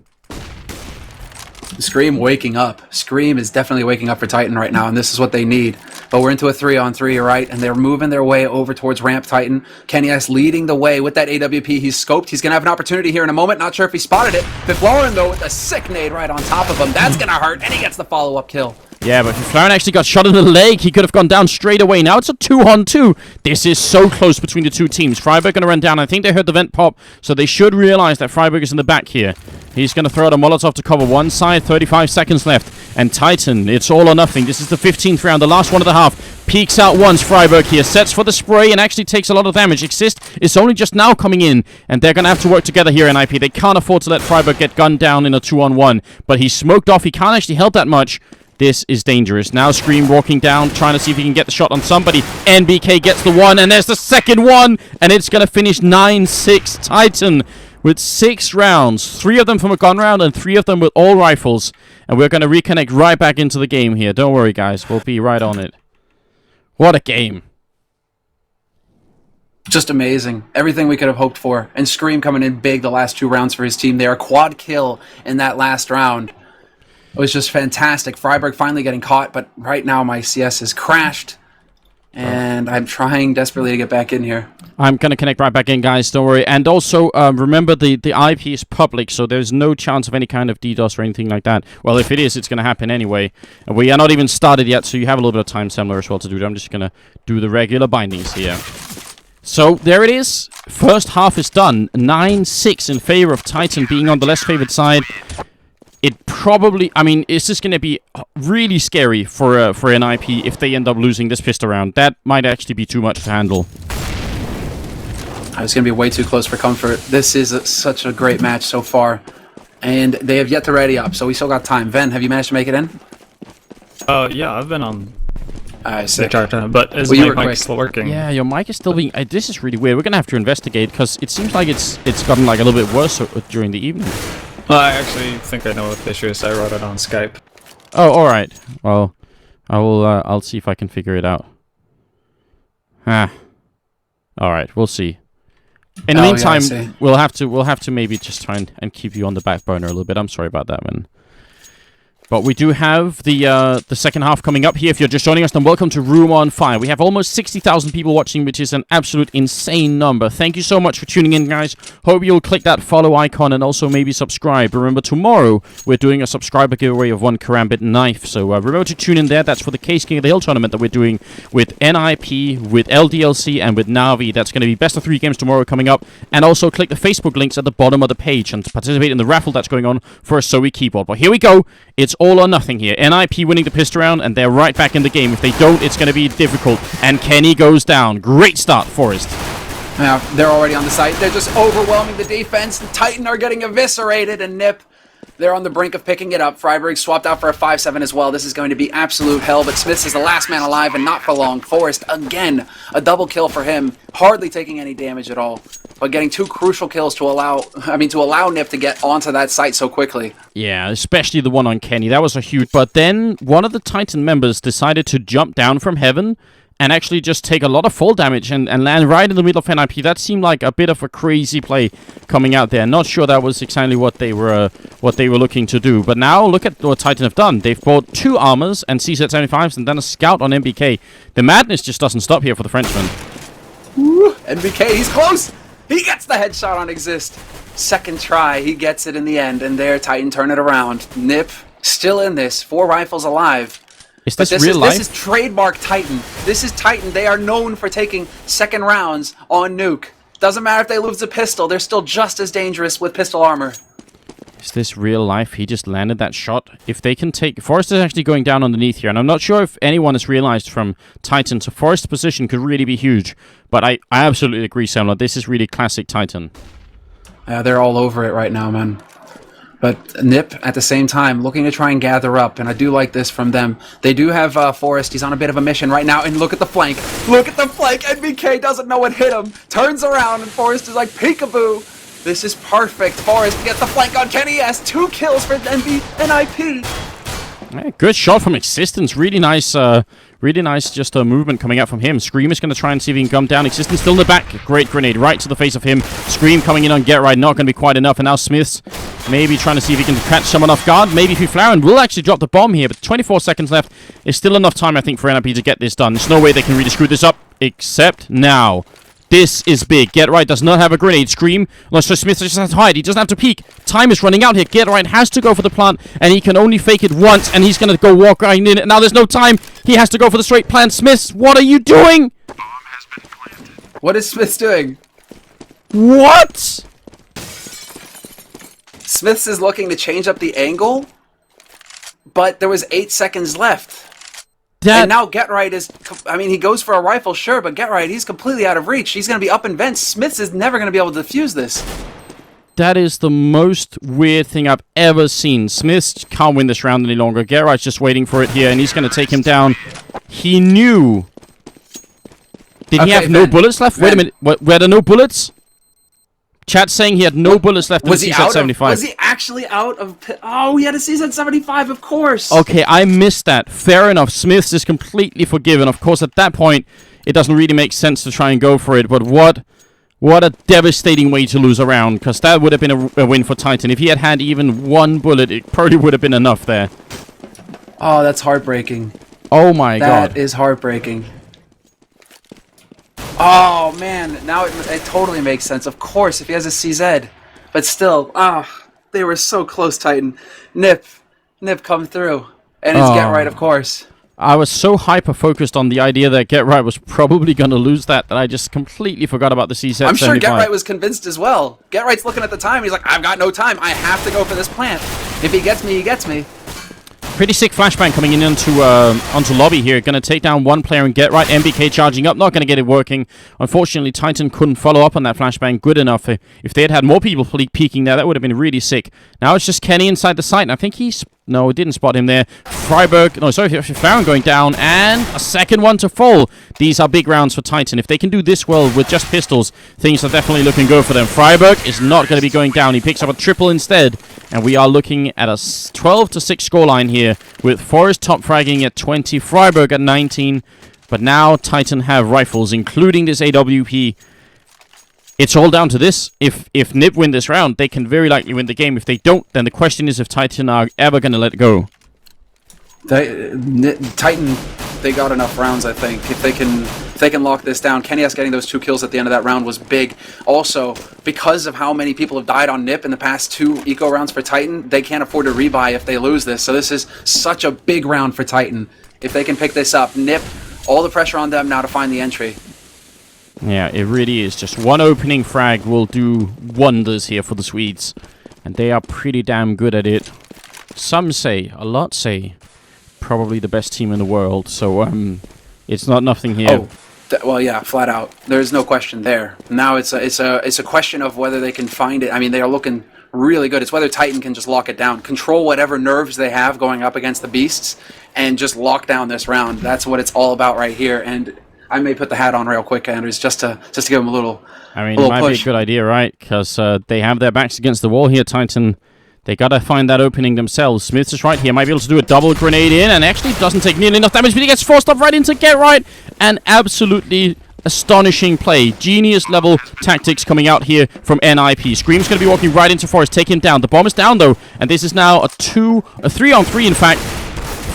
Scream waking up. Scream is definitely waking up for Titan right now, and this is what they need. But we're into a 3-on-3, right? And they're moving their way over towards ramp Titan. Kenny S leading the way with that AWP. He's scoped. He's going to have an opportunity here in a moment. Not sure if he spotted it. Fifflaren, though, with a sick nade right on top of him. That's going to hurt, and he gets the follow-up kill. Yeah, but Fifflaren actually got shot in the leg. He could have gone down straight away. Now it's a 2-on-2. This is so close between the two teams. Friberg going to run down. I think they heard the vent pop, so they should realize that Friberg is in the back here. He's going to throw out a Molotov to cover one side. 35 seconds left. And Titan, it's all or nothing. This is the 15th round, the last one of the half. Peeks out once, Friberg here, sets for the spray and actually takes a lot of damage. Xizt is only just now coming in, and they're going to have to work together here, NiP. They can't afford to let Friberg get gunned down in a 2-on-1, but he's smoked off. He can't actually help that much. This is dangerous. Now Scream walking down, trying to see if he can get the shot on somebody. NBK gets the one, and there's the second one, and it's going to finish 9-6 Titan with 6 rounds. 3 of them from a gun round, and 3 of them with all rifles. And we're going to reconnect right back into the game here. Don't worry, guys. We'll be right on it. What a game. Just amazing. Everything we could have hoped for. And Scream coming in big the last 2 rounds for his team. They are quad kill in that last round. It was just fantastic. Friberg finally getting caught, but right now my CS has crashed. And I'm trying desperately to get back in here. I'm going to connect right back in, guys. Don't worry. And also, remember, the IP is public, so there's no chance of any kind of DDoS or anything like that. Well, if it is, it's going to happen anyway. And we are not even started yet, so you have a little bit of time, Semler, as well to do that. I'm just going to do the regular bindings here. So, there it is. First half is done. 9-6 in favor of Titan being on the less favored side. It probably, I mean, it's just going to be really scary for an IP if they end up losing this pistol round. That might actually be too much to handle. It's going to be way too close for comfort. This is such a great match so far. And they have yet to ready up, so we still got time. Ven, have you managed to make it in? Yeah, I've been on sick. But is Well, my mic still working? Yeah, your mic is still being... this is really weird. We're going to have to investigate, because it seems like it's gotten like a little bit worse during the evening. Well, I actually think I know what the issue is. I wrote it on Skype. Oh, alright. Well, I'll see if I can figure it out. Alright, we'll see. In the meantime, yeah, we'll have to maybe just try and keep you on the back burner a little bit. I'm sorry about that, man. But we do have the second half coming up here. If you're just joining us, then welcome to Room on Fire. We have almost 60,000 people watching, which is an absolute insane number. Thank you so much for tuning in, guys. Hope you'll click that follow icon and also maybe subscribe. Remember, tomorrow we're doing a subscriber giveaway of 1 Karambit knife. So remember to tune in there. That's for the Case King of the Hill tournament that we're doing with NiP, with LDLC, and with Na'Vi. That's going to be best of 3 games tomorrow coming up. And also click the Facebook links at the bottom of the page and participate in the raffle that's going on for a Zoe keyboard. But here we go. It's all or nothing here. NiP winning the pistol round, and they're right back in the game. If they don't, it's going to be difficult. And Kenny goes down. Great start, Forrest. Yeah, they're already on the site. They're just overwhelming the defense. The Titan are getting eviscerated, and NiP, they're on the brink of picking it up. Friberg swapped out for a 5-7 as well. This is going to be absolute hell, but SmithZz is the last man alive, and not for long. Forrest, again, a double kill for him. Hardly taking any damage at all, but getting 2 crucial kills to allow NiP to get onto that site so quickly. Yeah, especially the one on Kenny. That was a huge... But then one of the Titan members decided to jump down from heaven and actually just take a lot of fall damage and land right in the middle of NiP. That seemed like a bit of a crazy play coming out there. Not sure that was exactly what they were looking to do. But now look at what Titan have done. They've bought 2 armors and CZ75s and then a scout on NBK. The madness just doesn't stop here for the Frenchman. Woo, NBK, he's close! He gets the headshot on Xizt. Second try, he gets it in the end, and there Titan turn it around. NiP still in this, 4 rifles alive. Is this real life? This is trademark Titan. This is Titan. They are known for taking second rounds on nuke. Doesn't matter if they lose a pistol, they're still just as dangerous with pistol armor. Is this real life? He just landed that shot. If they can take... Forrest is actually going down underneath here, and I'm not sure if anyone has realized from Titan, so Forrest's position could really be huge. But I absolutely agree, Semler. This is really classic Titan. They're all over it right now, man. But NiP, at the same time, looking to try and gather up, and I do like this from them. They do have Forrest. He's on a bit of a mission right now, and look at the flank. Look at the flank! NBK doesn't know what hit him. Turns around, and Forrest is like, peekaboo! This is perfect. Forrest gets the flank on Kenny. He has 2 kills for NiP. Yeah, good shot from Existence. Really nice just a movement coming out from him. Scream is going to try and see if he can come down. Existence still in the back. Great grenade right to the face of him. Scream coming in on Get Right. Not going to be quite enough. And now SmithZz maybe trying to see if he can catch someone off guard. Maybe Fifflaren will actually drop the bomb here. But 24 seconds left is still enough time, I think, for NiP to get this done. There's no way they can really screw this up except now. This is big. Get Right does not have a grenade. Scream. No, so SmithZz just has to hide. He doesn't have to peek. Time is running out here. Get Right has to go for the plant, and he can only fake it once, and he's going to go walk right in it. Now there's no time. He has to go for the straight plant. SmithZz, what are you doing? What is SmithZz doing? What? SmithZz is looking to change up the angle, but there was 8 seconds left. And now Get Right is, I mean, he goes for a rifle, sure, but Get Right, he's completely out of reach. He's going to be up in vents. SmithZz is never going to be able to defuse this. That is the most weird thing I've ever seen. SmithZz can't win this round any longer. Get Right's just waiting for it here, and he's going to take him down. He knew. Did he have no bullets left? Wait a minute. Were there no bullets? Chat's saying he had no bullets left in the Xizt 75. Was he actually out of... Oh, he had a Xizt 75, of course. Okay, I missed that. Fair enough. SmithZz is completely forgiven. Of course, at that point, it doesn't really make sense to try and go for it. But what a devastating way to lose a round, because that would have been a win for Titan. If he had had even one bullet, it probably would have been enough there. Oh, that's heartbreaking. Oh my god. That is heartbreaking. Oh, man. Now it totally makes sense. Of course, if he has a CZ. But still, they were so close, Titan. NiP come through. And it's Get Right, of course. I was so hyper-focused on the idea that Get Right was probably going to lose that I just completely forgot about the Xizt 75. I'm sure Get Right was convinced as well. Get Right's looking at the time. He's like, I've got no time. I have to go for this plant. If he gets me, he gets me. Pretty sick flashbang coming in onto lobby here. Going to take down one player and Get Right. NBK charging up. Not going to get it working. Unfortunately, Titan couldn't follow up on that flashbang good enough. If they had had more people peeking there, that would have been really sick. Now it's just Kenny inside the site. And I think he's... No, it didn't spot him there. Friberg... No, sorry, Fifflaren going down. And a second one to fall. These are big rounds for Titan. If they can do this well with just pistols, things are definitely looking good for them. Friberg is not going to be going down. He picks up a triple instead. And we are looking at a 12-6 scoreline here, with Forrest top fragging at 20, Friberg at 19. But now Titan have rifles, including this AWP. It's all down to this. If NiP win this round, they can very likely win the game. If they don't, then the question is if Titan are ever going to let it go. Titan, they got enough rounds, I think. If they can lock this down. Kenny getting those 2 kills at the end of that round was big. Also, because of how many people have died on NiP in the past 2 eco rounds for Titan, they can't afford to rebuy if they lose this. So this is such a big round for Titan. If they can pick this up, NiP, all the pressure on them now to find the entry. Yeah, it really is. Just one opening frag will do wonders here for the Swedes. And they are pretty damn good at it. Some say, a lot say, probably the best team in the world. So, it's not nothing here. Oh, well, yeah, flat out. There's no question there. Now it's a question of whether they can find it. I mean, they are looking really good. It's whether Titan can just lock it down. Control whatever nerves they have going up against the Beasts and just lock down this round. That's what it's all about right here. And I may put the hat on real quick, Andrews, just to give them a little I mean, it might be a good idea, right? Because they have their backs against the wall here, Titan. They gotta find that opening themselves. SmithZz is right here. Might be able to do a double grenade in, and actually doesn't take nearly enough damage, but he gets forced up right into Get Right. And absolutely astonishing play. Genius level tactics coming out here from NiP. Scream's gonna be walking right into Forrest, take him down. The bomb is down though, and this is now a 3-on-3 in fact.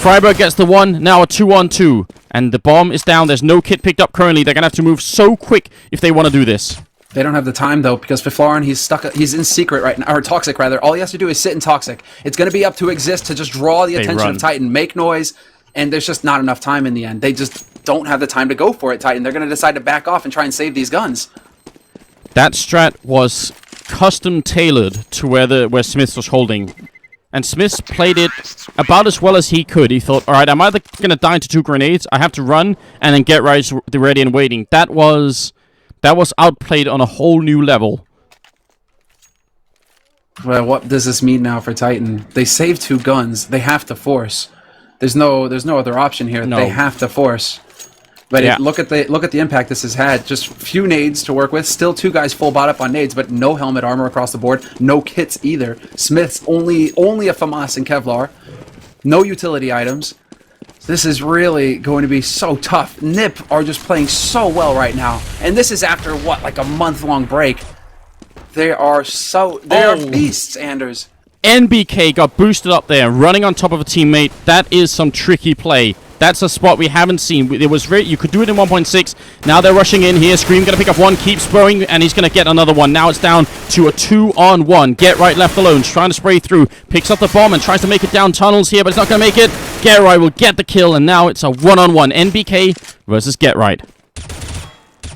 Friberg gets the 1, now a 2-on-2. And the bomb is down. There's no kit picked up currently. They're going to have to move so quick if they want to do this. They don't have the time, though, because Fifflaren, he's in secret right now, or Toxic, rather. All he has to do is sit in Toxic. It's going to be up to Xizt to just draw the attention of Titan, make noise, and there's just not enough time in the end. They just don't have the time to go for it, Titan. They're going to decide to back off and try and save these guns. That strat was custom-tailored to where SmithZz was holding. And SmithZz played it about as well as he could. He thought, all right, I'm either going to die to 2 grenades, I have to run, and then Get Right ready and waiting. That was outplayed on a whole new level. Well, what does this mean now for Titan? They save 2 guns. They have to force. There's no other option here. No. They have to force. But yeah. Look at the impact this has had. Just few nades to work with. Still 2 guys full bot up on nades, but no helmet armor across the board. No kits either. SmithZz only a FAMAS and Kevlar. No utility items. This is really going to be so tough. NiP are just playing so well right now. And this is after, what, like a month-long break. They are beasts, Anders. NBK got boosted up there, running on top of a teammate. That is some tricky play. That's a spot we haven't seen. It was you could do it in 1.6. Now they're rushing in here. Scream gonna pick up 1, keep spraying, and he's gonna get another one. Now it's down to a 2-on-1. Get Right left alone, trying to spray through. Picks up the bomb and tries to make it down tunnels here, but it's not gonna make it. Get Right will get the kill, and now it's a 1-on-1. NBK versus Get Right.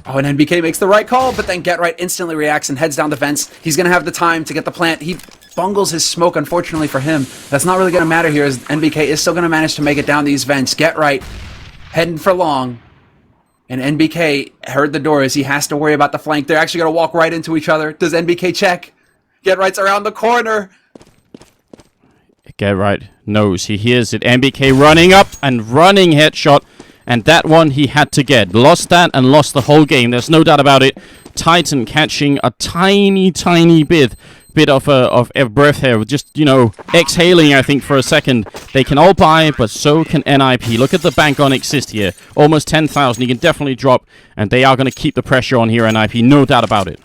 Oh, and NBK makes the right call, but then Get Right instantly reacts and heads down the vents. He's gonna have the time to get the plant. He bungles his smoke, unfortunately for him. That's not really going to matter here, as NBK is still going to manage to make it down these vents. Get Right heading for long. And NBK heard the doors. He has to worry about the flank. They're actually going to walk right into each other. Does NBK check? Get Right's around the corner. Get Right knows. He hears it. NBK running up and running headshot. And that one he had to get. Lost that and lost the whole game. There's no doubt about it. Titan catching a tiny bit of breath here. Just, you know, exhaling, I think, for a second. They can all buy, but so can NiP. Look at the bank on Xizt here. Almost 10,000. He can definitely drop. And they are going to keep the pressure on here, NiP. No doubt about it.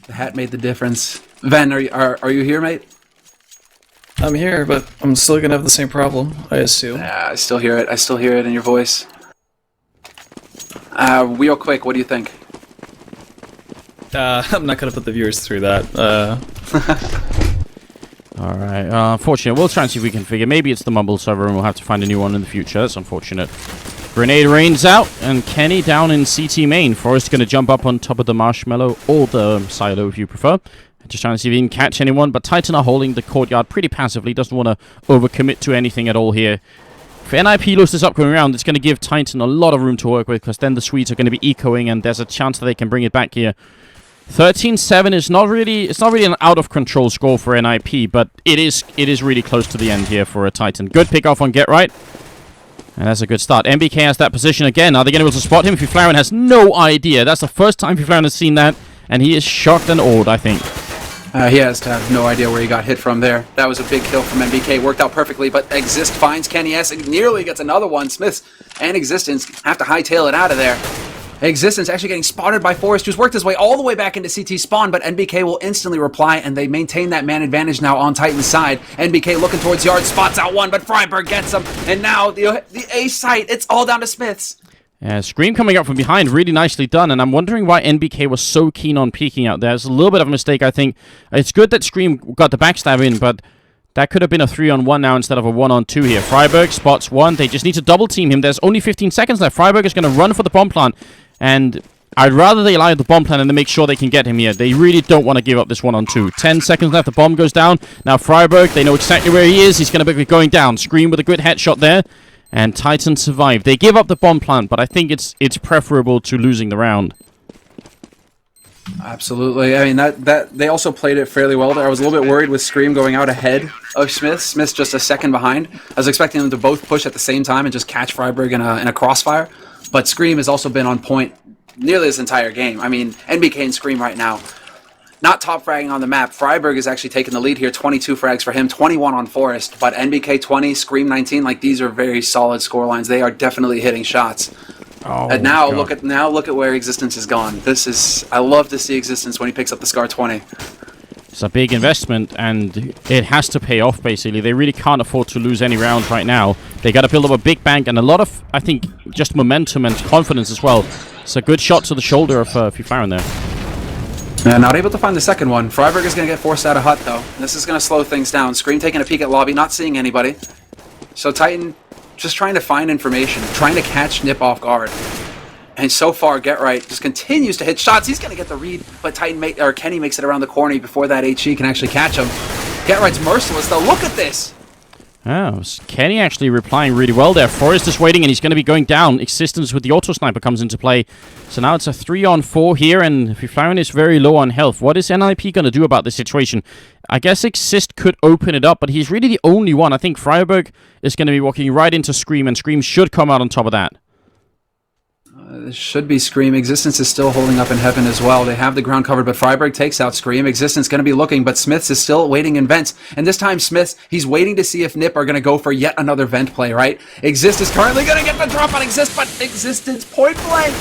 The hat made the difference. Ven, are you here, mate? I'm here, but I'm still gonna have the same problem, I assume. Yeah, I still hear it. I still hear it in your voice. Real quick, what do you think? I'm not gonna put the viewers through that. Alright, unfortunate. We'll try and see if we can figure. Maybe it's the Mumble server and we'll have to find a new one in the future. That's unfortunate. Grenade rains out, and Kenny down in CT main. Forrest going to jump up on top of the Marshmallow, or the Silo if you prefer. Just trying to see if he can catch anyone, but Titan are holding the courtyard pretty passively. Doesn't want to overcommit to anything at all here. If NiP loses this upcoming round, it's going to give Titan a lot of room to work with, because then the Swedes are going to be ecoing, and there's a chance that they can bring it back here. 13-7 is not really an out of control score for NiP, but it is really close to the end here for a Titan. Good pick off on Get Right. And that's a good start. NBK has that position again. Are they going to be able to spot him? Fifflaren has no idea. That's the first time Fifflaren has seen that, and he is shocked and awed, I think. He has to have no idea where he got hit from there. That was a big kill from NBK. Worked out perfectly, but Xizt finds Kenny S. and nearly gets another one. SmithZz and Existence have to hightail it out of there. Existence actually getting spotted by Forrest, who's worked his way all the way back into CT spawn, but NBK will instantly reply, and they maintain that man advantage now on Titan's side. NBK looking towards yard, spots out one, but Friberg gets him, and now the A site, it's all down to SmithZz. Yeah, Scream coming up from behind, really nicely done, and I'm wondering why NBK was so keen on peeking out there. It's a little bit of a mistake, I think. It's good that Scream got the backstab in, but that could have been a 3-on-1 now instead of a 1-on-2 here. Friberg spots one. They just need to double team him. There's only 15 seconds left. Friberg is going to run for the bomb plant, and I'd rather they lie at the bomb plant and then make sure they can get him here. They really don't want to give up this 1-on-2. 10 seconds left. The bomb goes down. Now Friberg, they know exactly where he is. He's going to be going down. Scream with a good headshot there. And Titan survive. They give up the bomb plant, but I think it's preferable to losing the round. Absolutely. I mean, that they also played it fairly well there. I was a little bit worried with Scream going out ahead of SmithZz. SmithZz just a second behind. I was expecting them to both push at the same time and just catch Friberg in a crossfire. But Scream has also been on point nearly this entire game. I mean, NBK and Scream right now, not top fragging on the map. Friberg is actually taking the lead here. 22 frags for him, 21 on Forrest. But NBK 20, Scream 19. Like, these are very solid score lines. They are definitely hitting shots. Oh, and now God. look at where Existence has gone. I love to see Existence when he picks up the Scar 20. It's a big investment, and it has to pay off, basically. They really can't afford to lose any rounds right now. They got to build up a big bank and a lot of, I think, just momentum and confidence as well. It's a good shot to the shoulder of Fifflaren there. Not able to find the second one. Friberg is going to get forced out of hut, though. This is going to slow things down. Scream taking a peek at lobby, not seeing anybody. So Titan just trying to find information, trying to catch NiP off guard. And so far, Get Right just continues to hit shots. He's going to get the read, but Kenny makes it around the corner before that HE can actually catch him. Get Right's merciless, though. Look at this. Oh, Kenny actually replying really well there. Forrest is waiting, and he's going to be going down. Existence with the auto sniper comes into play. So now it's a 3-on-4 here, and Fifflaren is very low on health. What is NiP going to do about this situation? I guess Xizt could open it up, but he's really the only one. I think Friberg is going to be walking right into Scream, and Scream should come out on top of that. This should be Scream. Existence is still holding up in heaven as well. They have the ground covered, but Friberg takes out Scream. Existence going to be looking, but SmithZz is still waiting in vents. And this time, SmithZz, he's waiting to see if NiP are going to go for yet another vent play, right? Xizt is currently going to get the drop on Xizt, but Existence point blank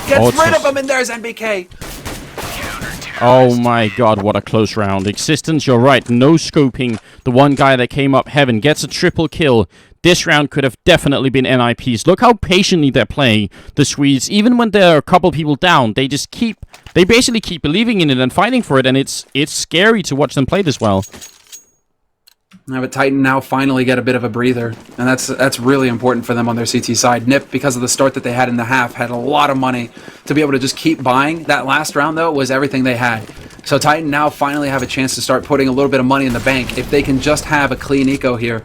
gets rid of him, and there's NBK. Oh my God, what a close round. Existence, you're right. No scoping. The one guy that came up heaven gets a triple kill. This round could have definitely been NiP's. Look how patiently they're playing, the Swedes. Even when there are a couple people down, they basically keep believing in it and fighting for it, and it's scary to watch them play this well. Yeah, but Titan now finally get a bit of a breather, and that's really important for them on their CT side. NiP, because of the start that they had in the half, had a lot of money to be able to just keep buying. That last round, though, was everything they had. So Titan now finally have a chance to start putting a little bit of money in the bank. If they can just have a clean eco here,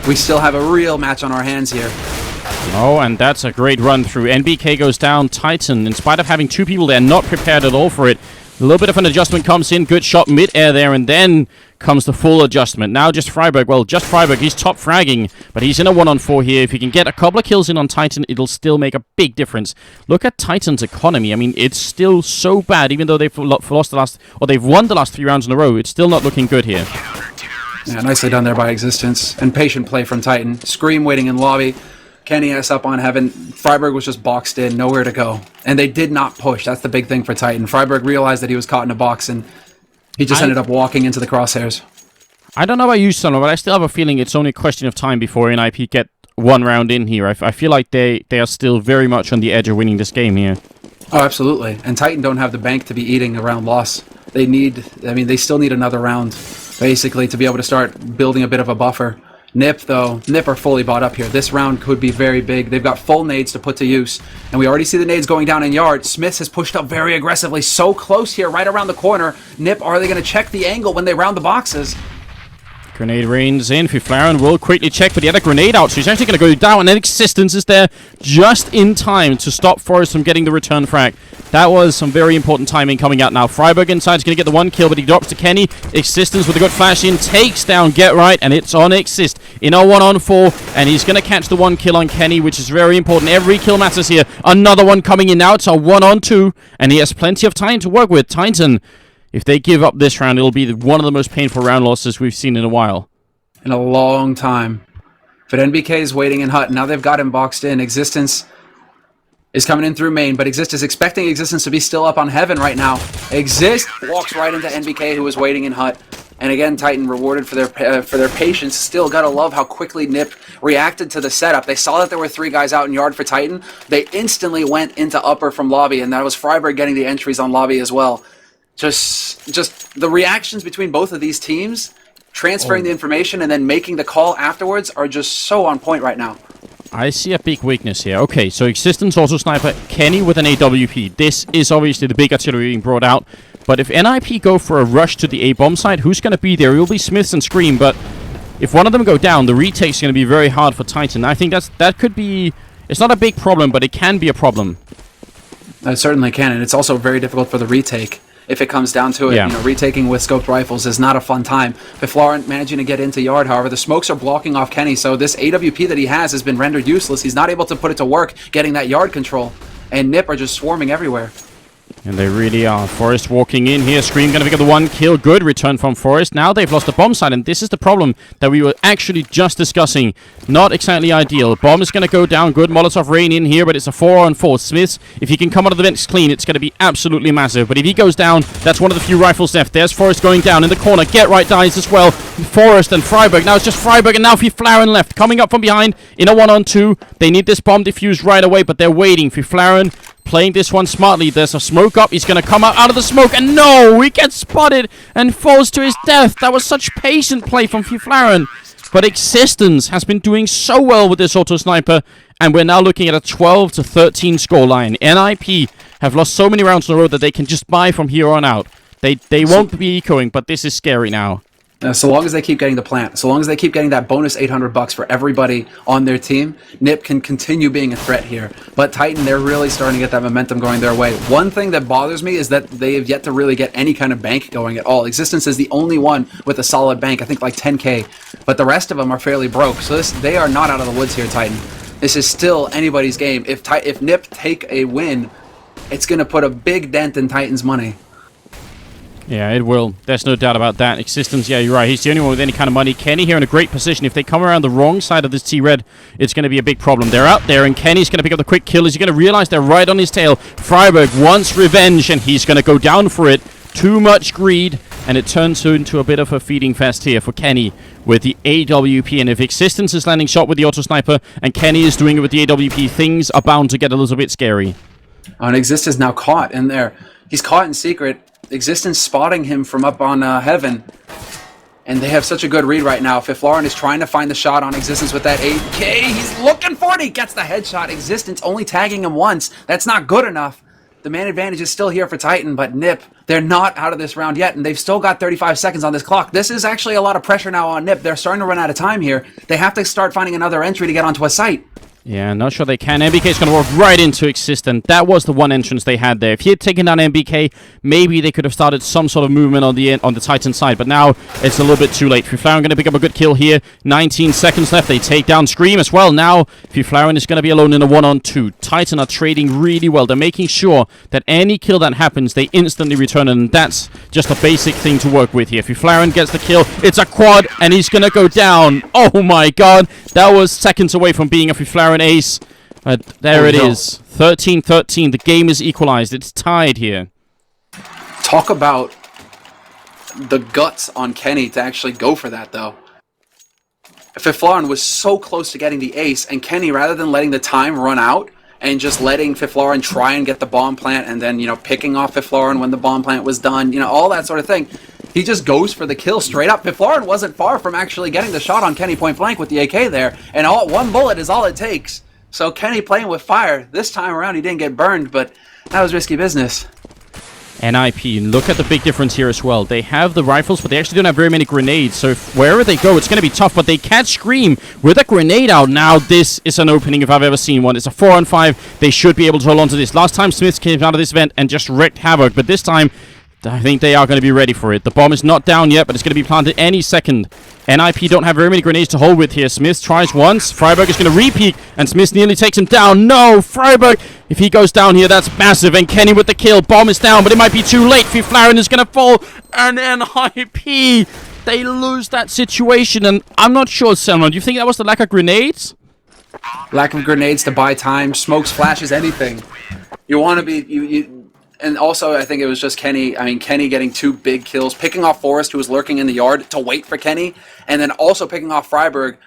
we still have a real match on our hands here. Oh, and that's a great run through. NBK goes down. Titan, in spite of having two people there, not prepared at all for it. A little bit of an adjustment comes in. Good shot mid-air there, and then comes the full adjustment. Now just Friberg. Well, just Friberg. He's top fragging, but he's in a 1-on-4 here. If he can get a couple of kills in on Titan, it'll still make a big difference. Look at Titan's economy. I mean, it's still so bad, even though they've lost the last, or they've won the last 3 rounds in a row. It's still not looking good here. Yeah, nicely done there by Existence. And patient play from Titan. Scream waiting in lobby. Kenny S up on Heaven. Friberg was just boxed in, nowhere to go. And they did not push. That's the big thing for Titan. Friberg realized that he was caught in a box, and he just ended up walking into the crosshairs. I don't know about you, Sonor, but I still have a feeling it's only a question of time before NiP get one round in here. I feel like they are still very much on the edge of winning this game here. Oh, absolutely. And Titan don't have the bank to be eating a round loss. They still need another round, basically, to be able to start building a bit of a buffer. NiP, though, NiP are fully bought up here. This round could be very big. They've got full nades to put to use. And we already see the nades going down in yard. SmithZz has pushed up very aggressively. So close here, right around the corner. NiP, are they going to check the angle when they round the boxes? Grenade rains in. Fifflaren will quickly check, but he had a grenade out, so he's actually going to go down, and then Existence is there just in time to stop Forrest from getting the return frag. That was some very important timing coming out now. Friberg inside is going to get the 1 kill, but he drops to Kenny. Existence with a good flash in, takes down Get Right, and it's on Xizt in a 1-on-4, and he's going to catch the 1 kill on Kenny, which is very important. Every kill matters here. Another one coming in now. It's a 1-on-2, and he has plenty of time to work with. Titan, if they give up this round, it'll be one of the most painful round losses we've seen in a while. In a long time. But NBK is waiting in hut. Now they've got him boxed in. Existence is coming in through main, but Xizt is expecting Existence to be still up on Heaven right now. Xizt walks right into NBK, who is waiting in hut. And again, Titan rewarded for their patience. Still gotta love how quickly NiP reacted to the setup. They saw that there were 3 guys out in yard for Titan. They instantly went into upper from lobby, and that was Friberg getting the entries on lobby as well. Just the reactions between both of these teams, transferring the information and then making the call afterwards, are just so on point right now. I see a big weakness here. Okay, so Existence, also Sniper, Kenny with an AWP. This is obviously the big artillery being brought out. But if NiP go for a rush to the A-bomb site, who's going to be there? It will be SmithZz and Scream, but if one of them go down, the retake's going to be very hard for Titan. I think that could be... It's not a big problem, but it can be a problem. It certainly can, and it's also very difficult for the retake. If it comes down to it, Yeah. Retaking with scoped rifles is not a fun time. Fifflaren managing to get into yard, however, the smokes are blocking off Kenny, so this AWP that he has been rendered useless. He's not able to put it to work, getting that yard control. And NiP are just swarming everywhere. And they really are. Forrest walking in here. Scream going to pick up the 1 kill. Good return from Forrest. Now they've lost the bomb site, and this is the problem that we were actually just discussing. Not exactly ideal. Bomb is going to go down. Good Molotov rain in here, but it's a 4-on-4. SmithZz, if he can come out of the vents clean, it's going to be absolutely massive. But if he goes down, that's one of the few rifles left. There's Forrest going down in the corner. Get Right dies as well. Forrest and Friberg. Now it's just Friberg, and now Fifflaren left. Coming up from behind in a 1-on-2. They need this bomb defused right away, but they're waiting. Fifflaren playing this one smartly. There's a smoke up. He's going to come out of the smoke. And no! He gets spotted and falls to his death. That was such patient play from Fifflaren. But Existence has been doing so well with this auto sniper. And we're now looking at a 12-13 scoreline. NiP have lost so many rounds in a row that they can just buy from here on out. They won't be ecoing, but this is scary now. So long as they keep getting the plant, so long as they keep getting that bonus $800 for everybody on their team, NiP can continue being a threat here. But Titan, they're really starting to get that momentum going their way. One thing that bothers me is that they have yet to really get any kind of bank going at all. Existence is the only one with a solid bank, I think like 10k, but the rest of them are fairly broke. So they are not out of the woods here, Titan. This is still anybody's game. If NiP take a win, it's going to put a big dent in Titan's money. Yeah, it will. There's no doubt about that. Existence, yeah, you're right. He's the only one with any kind of money. Kenny here in a great position. If they come around the wrong side of this T-Red, it's going to be a big problem. They're out there, and Kenny's going to pick up the quick kill. Is he going to realize they're right on his tail? Friberg wants revenge, and he's going to go down for it. Too much greed, and it turns into a bit of a feeding fest here for Kenny with the AWP. And if Existence is landing shot with the auto sniper, and Kenny is doing it with the AWP, things are bound to get a little bit scary. And Xizt is now caught in there. He's caught in secret. Existence spotting him from up on Heaven. And they have such a good read right now. Fifflaren is trying to find the shot on Existence with that 8K. He's looking for it. He gets the headshot. Existence only tagging him once. That's not good enough. The man advantage is still here for Titan, but NiP, they're not out of this round yet, and they've still got 35 seconds on this clock. This is actually a lot of pressure now on NiP. They're starting to run out of time here. They have to start finding another entry to get onto a site. Yeah, not sure they can. MBK's going to walk right into Xizt, and that was the one entrance they had there. If he had taken down MBK, maybe they could have started some sort of movement on the Titan side, but now it's a little bit too late. Fifflaren going to pick up a good kill here. 19 seconds left. They take down Scream as well. Now, Fifflaren is going to be alone in a 1-on-2. Titan are trading really well. They're making sure that any kill that happens, they instantly return, and that's just a basic thing to work with here. Fifflaren gets the kill. It's a quad, and he's going to go down. Oh my god. That was seconds away from being a Fifflaren ace. There it is. 13-13. The game is equalized. It's tied here. Talk about the guts on Kenny to actually go for that, though. Fifflaren was so close to getting the ace, and Kenny, rather than letting the time run out and just letting Fifflaren try and get the bomb plant and then, picking off Fifflaren when the bomb plant was done, all that sort of thing, he just goes for the kill straight up. Fifflaren wasn't far from actually getting the shot on Kenny point blank with the AK there, and one bullet is all it takes. So Kenny playing with fire. This time around he didn't get burned, but that was risky business. NiP, look at the big difference here as well. They have the rifles, but they actually don't have very many grenades. So wherever they go, it's going to be tough, but they can't Scream with a grenade out. Now this is an opening if I've ever seen one. It's a 4-on-5. They should be able to hold on to this. Last time SmithZz came out of this event and just wreaked havoc, but this time I think they are going to be ready for it. The bomb is not down yet, but it's going to be planted any second. NiP don't have very many grenades to hold with here. SmithZz tries once. Friberg is going to repeat, and SmithZz nearly takes him down. No, Friberg, if he goes down here, that's massive. And Kenny with the kill. Bomb is down, but it might be too late. Fifflaren is going to fall, and NiP, they lose that situation. And I'm not sure, Selman, do you think that was the lack of grenades? Lack of grenades to buy time, smokes, flashes, anything. You want to be... And also, I think it was just Kenny. Kenny getting 2 big kills, picking off Forrest, who was lurking in the yard to wait for Kenny, and then also picking off Friberg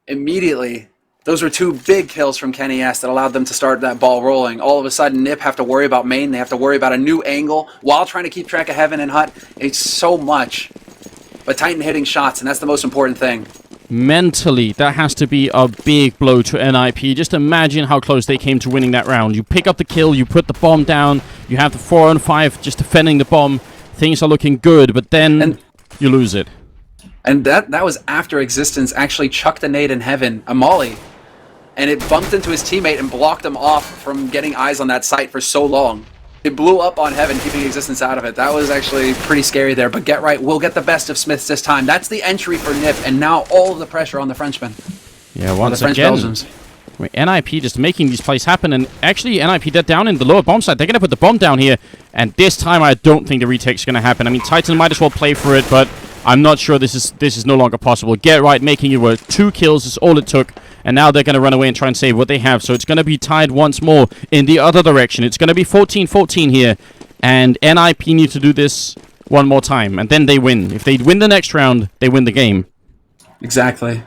immediately. Those were 2 big kills from Kenny S that allowed them to start that ball rolling. All of a sudden, NiP have to worry about main. They have to worry about a new angle while trying to keep track of Heaven and Hut. It's so much. But Titan hitting shots, and that's the most important thing. Mentally, that has to be a big blow to NiP. Just imagine how close they came to winning that round. You pick up the kill, you put the bomb down, you have the 4-on-5 just defending the bomb. Things are looking good, but then you lose it. And that was after Existence actually chucked a nade in Heaven, a molly, and it bumped into his teammate and blocked him off from getting eyes on that site for so long. It blew up on Heaven, keeping Existence out of it. That was actually pretty scary there, but Get Right will get the best of SmithZz this time. That's the entry for NiP, and now all of the pressure on the Frenchmen. Yeah, once again, NiP just making these plays happen, and actually NiP dead down in the lower bomb side. They're going to put the bomb down here, and this time I don't think the retake's going to happen. Titan might as well play for it, but I'm not sure this is no longer possible. Get Right making it work. 2 kills is all it took, and now they're going to run away and try and save what they have. So it's going to be tied once more in the other direction. It's going to be 14-14 here, and NiP need to do this one more time, and then they win. If they win the next round, they win the game. Exactly.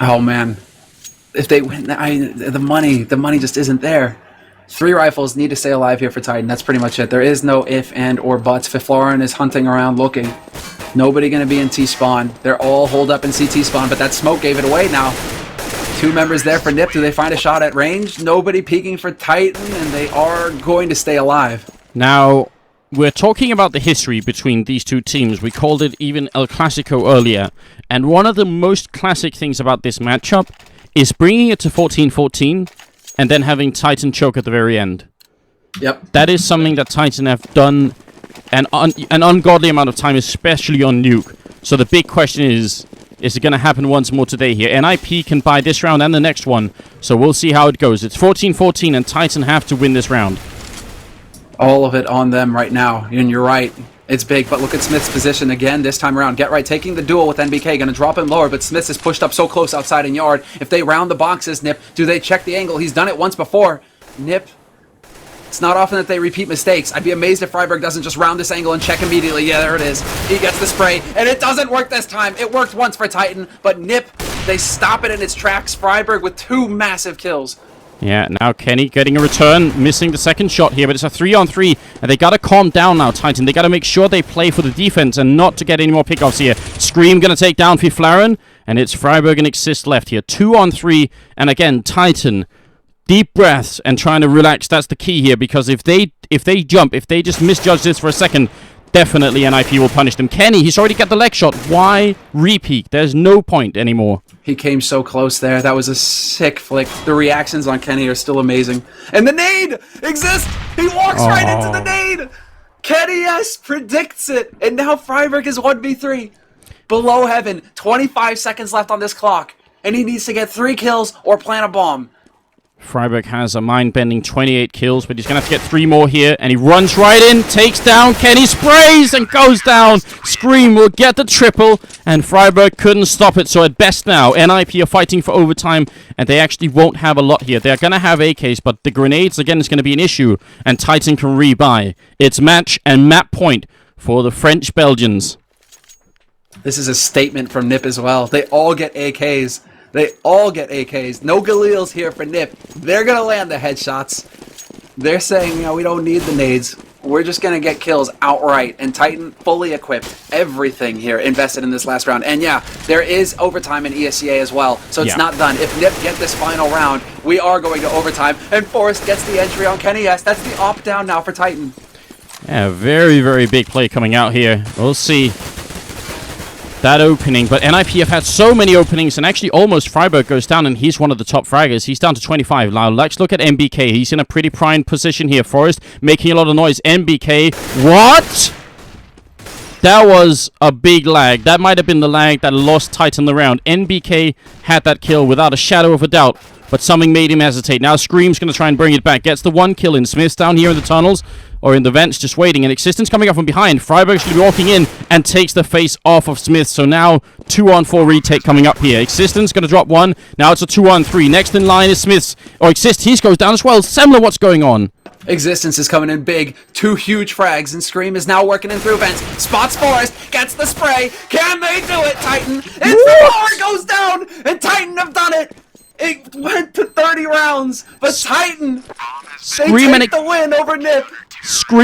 Oh man, if they win, the money just isn't there. 3 rifles need to stay alive here for Titan. That's pretty much it. There is no if, and, or buts. Fifflaren is hunting around looking. Nobody going to be in T-spawn. They're all holed up in CT spawn, but that smoke gave it away now. 2 members there for NiP. Do they find a shot at range? Nobody peeking for Titan, and they are going to stay alive. Now, we're talking about the history between these 2 teams. We called it even El Clasico earlier. And one of the most classic things about this matchup is bringing it to 14-14 and then having Titan choke at the very end. Yep. That is something that Titan have done an ungodly amount of time, especially on Nuke. So the big question is it going to happen once more today here? NiP can buy this round and the next one, so we'll see how it goes. It's 14-14, and Titan have to win this round. All of it on them right now, and you're right. It's big, but look at SmithZz position again this time around. Get Right taking the duel with NBK, going to drop him lower, but SmithZz is pushed up so close outside in yard. If they round the boxes, NiP, do they check the angle? He's done it once before. NiP, it's not often that they repeat mistakes. I'd be amazed if Friberg doesn't just round this angle and check immediately. Yeah, there it is. He gets the spray, and it doesn't work this time. It worked once for Titan, but NiP, they stop it in its tracks. Friberg with 2 massive kills. Yeah, now Kenny getting a return, missing the second shot here, but it's a 3-on-3, and they gotta calm down now, Titan. They gotta make sure they play for the defense and not to get any more pickoffs here. Scream gonna take down Fifflaren, and it's Friberg and Xizt left here. 2-on-3, and again, Titan, deep breaths and trying to relax. That's the key here, because if they jump, if they just misjudge this for a second, definitely NiP will punish them. Kenny, he's already got the leg shot. Why repeat? There's no point anymore. He came so close there. That was a sick flick. The reactions on Kenny are still amazing. And the nade exists. He walks right into the nade. Kenny S predicts it. And now Friberg is 1v3. Below heaven. 25 seconds left on this clock. And he needs to get 3 kills or plant a bomb. Friberg has a mind-bending 28 kills, but he's going to have to get 3 more here, and he runs right in, takes down Kenny, sprays, and goes down. Scream will get the triple, and Friberg couldn't stop it, so at best now, NiP are fighting for overtime, and they actually won't have a lot here. They're going to have AKs, but the grenades, again, is going to be an issue, and Titan can rebuy. It's match and map point for the French-Belgians. This is a statement from NiP as well. They all get AKs. They all get AKs. No Galils here for NiP. They're going to land the headshots. They're saying, you know, we don't need the nades. We're just going to get kills outright. And Titan fully equipped. Everything here invested in this last round. And yeah, there is overtime in ESEA as well. So it's not done. If NiP get this final round, we are going to overtime. And Forrest gets the entry on Kenny S. That's the opt-down now for Titan. Yeah, very, very big play coming out here. We'll see that opening, but NiP have had so many openings, and actually almost Friberg goes down, and he's one of the top fraggers. He's down to 25. Now let's look at MBK. He's in a pretty prime position here. Forrest making a lot of noise. MBK, what? That was a big lag. That might have been the lag that lost Titan the round. NBK had that kill without a shadow of a doubt, but something made him hesitate. Now Scream's going to try and bring it back. Gets the 1 kill in. Smith's down here in the tunnels, or in the vents, just waiting. And Existence coming up from behind. Friberg's going to be walking in and takes the face off of Smith. So now 2-on-4 retake coming up here. Existence going to drop 1. Now it's a 2-on-3. Next in line is Smith's. Or Exist, he goes down as well. Semler, what's going on? Existence is coming in big. 2 huge frags, and Scream is now working in through vents. Spots Forrest, gets the spray. Can they do it, Titan? It's the bar goes down, and Titan have done it. It went to 30 rounds, but Titan, they take the win over NiP. Scream